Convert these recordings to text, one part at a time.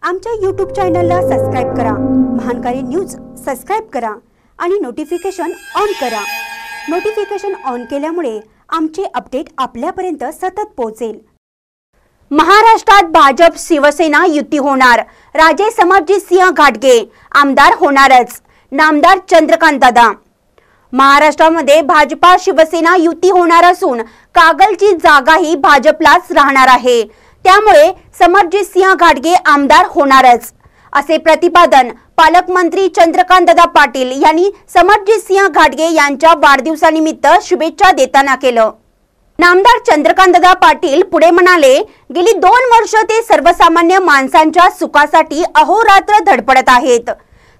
आमच्या YouTube चॅनलला subscribe करा, महानकारी न्यूज सबस्क्राइब करा आणि नोटिफिकेशन ऑन करा। नोटिफिकेशन ऑन केल्यामुळे आमचे अपडेट आपल्यापर्यंत सतत पोहोचेल। महाराष्ट्रात भाजप शिवसेना युती होणार, राजे समरजित सिंह घाटगे आमदार होणारच, नामदार चंद्रकांत दादा। महाराष्ट्रामध्ये भाजपा शिवसेना युती होणार असून कागलची जागाही भाजपलाच राहणार आहे, त्यामुळे समरजित सिंह घाटगे आमदार होणारच, असे प्रतिपादन पालकमंत्री चंद्रकांत दादा पाटील यांनी समरजित सिंह घाटगे यांच्या वाढदिवसानिमित्त शुभेच्छा देताना केलं। नामदार चंद्रकांत दादा पाटील पुढे म्हणाले, गेली 2 वर्ष ते सर्वसामान्य माणसांच्या सुखासाठी अहोरात्र धडपडत आहेत,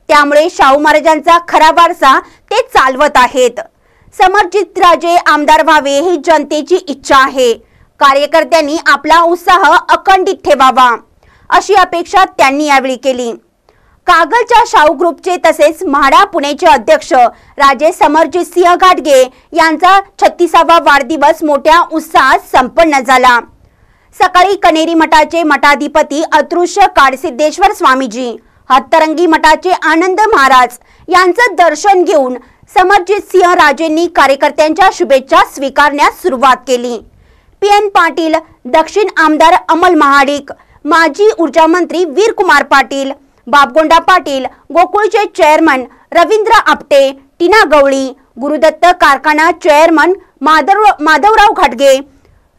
त्यामुळे शाहू महाराजांचा खरा वारसा ते चालवत आहेत। समरजित राजे आमदार व्हावे ही जनतेची इच्छा आहे, कार्यकर्त्यांनी आपला उत्साह अखंडित ठेवावा, अशी अपेक्षा त्यांनी यावेळी केली। कागलच्या शाहू ग्रुपचे तसेच म्हाडा पुणेचे अध्यक्ष राजे समरजित सिंह घाटगे यांचा 36वा वाढदिवस मोठ्या उत्साहात संपन्न झाला। सकाळी कनेरी मठाचे मठाधिपती अतृश्य काडसिद्धेश्वर स्वामीजी, हत्तरंगी मठाचे आनंद महाराज यांचं दर्शन घेऊन समरजित सिंह राजेंनी कार्यकर्त्यांच्या शुभेच्छा स्वीकारण्यास सुरुवात केली। PN पाटील, दक्षिण आमदार अमल महाडिक, माजी ऊर्जा मंत्री वीरकुमार पाटील, बापगोंडा पाटील, गोकुळचे चेअरमन रवींद्र आपटे, टीना गवळी, गुरुदत्त कारखाना चेअरमन माधवराव घाटगे,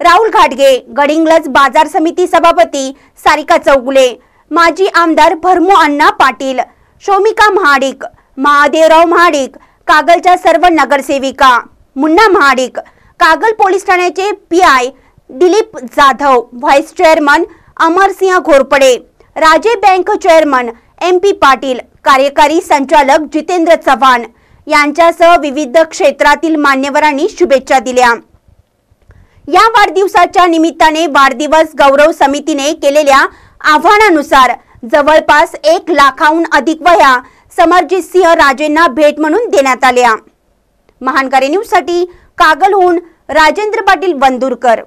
राहुल घाटगे, गडिंग्लज बाजार समिती सभापती सारिका चौगुले, माजी आमदार भरमू अण्णा पाटील, शोमिका महाडिक, महादेवराव महाडिक, कागलच्या सर्व नगरसेविका, मुन्ना महाडिक, कागल पोलीस ठाण्याचे PI Dilip Jadhav, vice chairman Amarsinh Ghorpade, Raje bank chairman MP Patil, कार्यकारी संचालक जितेंद्र चव्हाण यांच्यासह विविध क्षेत्रातील मान्यवरांनी शुभेच्छा दिल्या। या वाढदिवसाच्या निमित्ताने वाढदिवस गौरव समितीने केलेल्या आव्हानानुसार जवळपास 1 लाखाहून अधिक वह्या समरजित सिंह राजेंना भेट म्हणून देण्यात आल्या। महानकारी न्यूज साठी कागलहून राजेंद्र पाटील वंदुरकर।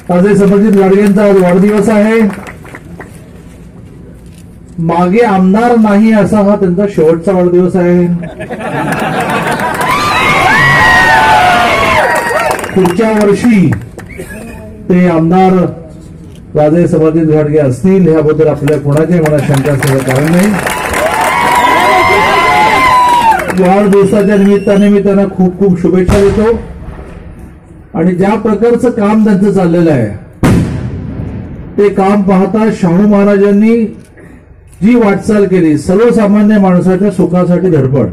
राजे समरजित घाटगेंचा वाढदिवस आहे। मागे आमदार नाही असा हा त्यांचा शेवटचा वाढदिवस आहे। पुढच्या वर्षी ते आमदार राजे समरजित घाटगे असतील याबद्दल आपल्या कोणाच्याही मनात शंका असण्याचं कारण नाही। वाढदिवसाच्या निमित्ताने मी त्यांना खूप खूप शुभेच्छा देतो आणि ज्या प्रकारचं काम त्यांचं चाललेलं आहे ते काम पाहता शाहू महाराजांनी जी वाटचाल केली, सर्वसामान्य माणसाच्या सुखासाठी धडपड,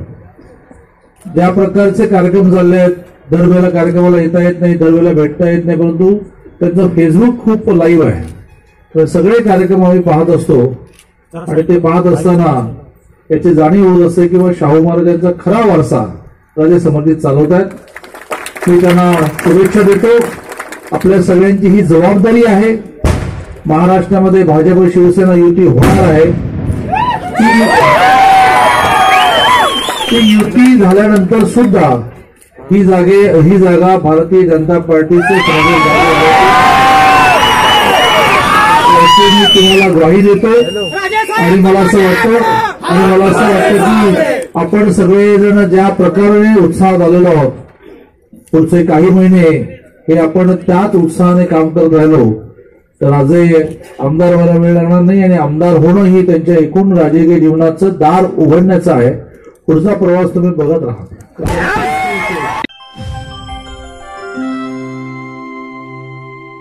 ज्या प्रकारचे कार्यक्रम चालले आहेत, दरवेळेला कार्यक्रमाला येता येत नाही, दरवेळेला भेटता येत नाही, परंतु त्यांचं फेसबुक खूप लाईव्ह आहे, तर सगळे कार्यक्रम आम्ही पाहत असतो आणि ते पाहत असताना याची जाणीव होत असते की शाहू महाराजांचा खरा वारसा राजे समरजित चालवतात। मी त्यांना शुभेच्छा देतो। आपल्या सगळ्यांची ही जबाबदारी आहे, महाराष्ट्रामध्ये भाजप शिवसेना युती होणार आहे, ती युती झाल्यानंतर सुद्धा ही जागा भारतीय जनता पार्टीचे मी तुम्हाला ग्वाही देतो आणि मला असं वाटतं की आपण सगळेजण ज्या प्रकारे उत्साहात आलेलो आहोत, पुढचे काही महिने हे आपण त्याच उत्साहाने काम करत राहिलो तर राजे आमदार व्हायला वेळ लागणार नाही आणि आमदार होणं ही त्यांच्या एकूण राजकीय जीवनाचं दार उघडण्याचं आहे। पुढचा प्रवास तुम्ही बघत राहा।